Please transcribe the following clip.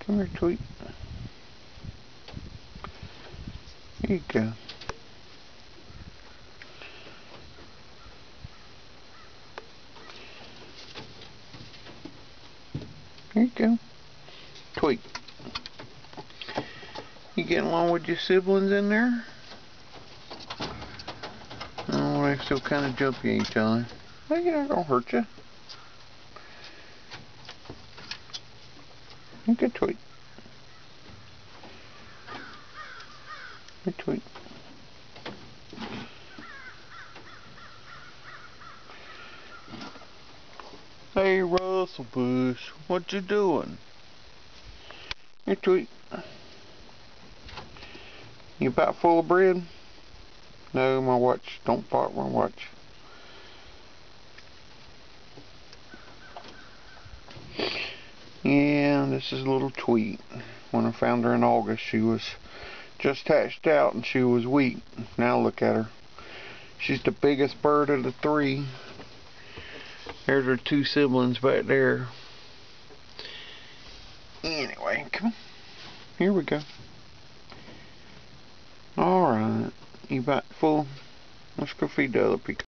Come here, Tweet. Here you go. Here you go. Tweet. You getting along with your siblings in there? Oh, they're still kind of jumpy at each other. Well, you're not gonna hurt you. You can Tweet. Good Tweet. Hey, Russell Bush, what you doing? Here, Tweet. You about full of bread? No, my watch. Don't fart my watch. Yeah, this is a little Tweet. When I found her in August, she was just hatched out and she was weak. Now look at her. She's the biggest bird of the three. There's her two siblings back there. Anyway, come on. Here we go. Alright. You about full? Let's go feed the other peacock.